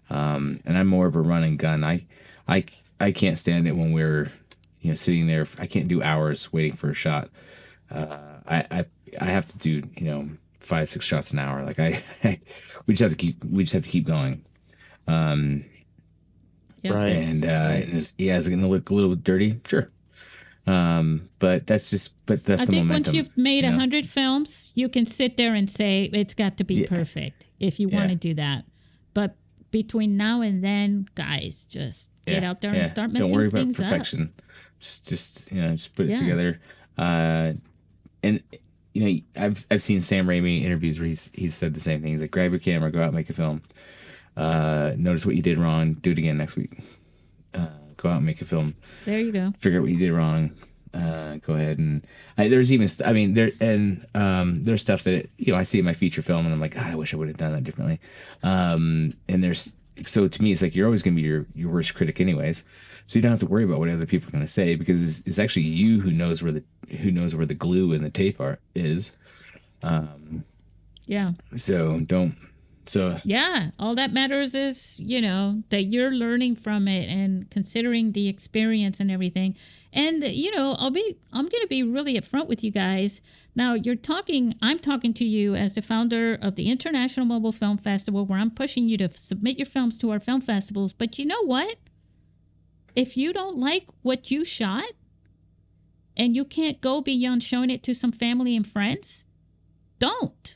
And I'm more of a run and gun. I can't stand it when we're sitting there. I can't do hours waiting for a shot. I have to do 5-6 shots an hour. We just have to keep going. Yep. Right. And is it going to look a little dirty? Sure. But that's the momentum. I think once you've made 100 films, you can sit there and say it's got to be perfect if you want to do that. But between now and then, guys, just get out there and start messing things up. Don't worry about perfection. Just put it together. And I've seen Sam Raimi interviews where he's said the same thing. He's like, grab your camera, go out and make a film. Notice what you did wrong, do it again next week. Go out and make a film. There you go. Figure out what you did wrong. Go ahead and there's even there's stuff that I see in my feature film and I'm like, God, I wish I would have done that differently. And so to me it's like you're always going to be your worst critic anyways, so you don't have to worry about what other people are going to say, because it's actually you who knows where the glue in the tape is. Yeah. So yeah, all that matters is, that you're learning from it and considering the experience and everything. And, I'm going to be really upfront with you guys. Now I'm talking to you as the founder of the International Mobile Film Festival, where I'm pushing you to submit your films to our film festivals. But you know what? If you don't like what you shot and you can't go beyond showing it to some family and friends, don't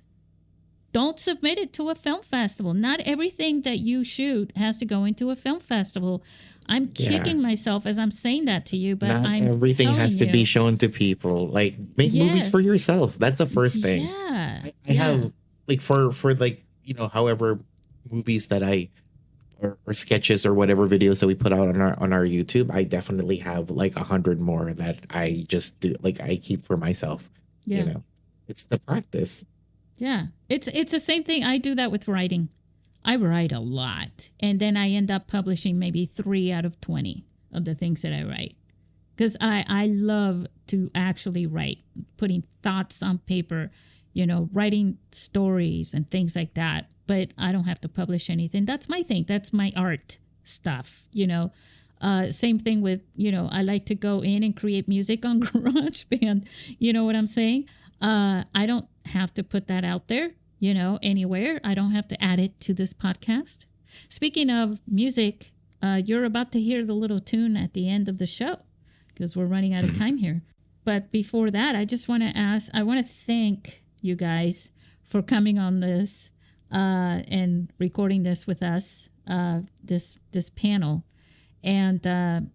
submit it to a film festival. Not everything that you shoot has to go into a film festival. I'm kicking myself as I'm saying that to you, but not everything has to be shown to people. Like, make movies for yourself. That's the first thing. Yeah. I have like for like, however movies that or sketches or whatever videos that we put out on our YouTube, I definitely have like 100 more that I just do, like I keep for myself. Yeah. It's the practice. Yeah. It's the same thing. I do that with writing. I write a lot, and then I end up publishing maybe 3 out of 20 of the things that I write, because I love to actually write, putting thoughts on paper, writing stories and things like that. But I don't have to publish anything. That's my thing. That's my art stuff, Same thing with, I like to go in and create music on GarageBand. You know what I'm saying? I don't have to put that out there, anywhere. I don't have to add it to this podcast. Speaking of music, you're about to hear the little tune at the end of the show, because we're running out of time here. But before that, I just want to thank you guys for coming on this and recording this with us, this panel. And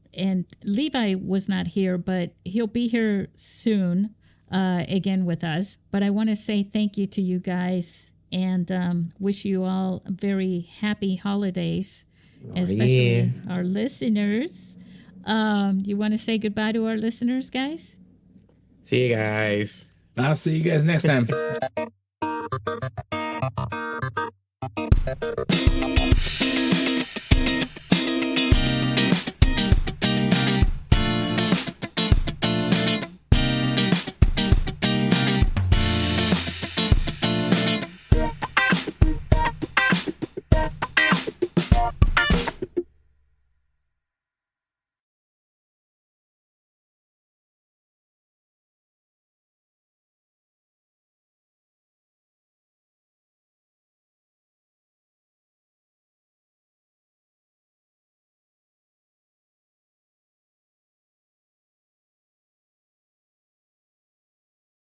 Levi was not here, but he'll be here soon. Again with us. But I want to say thank you to you guys, and wish you all very happy holidays, especially our listeners. You want to say goodbye to our listeners, guys? See you guys. I'll see you guys next time.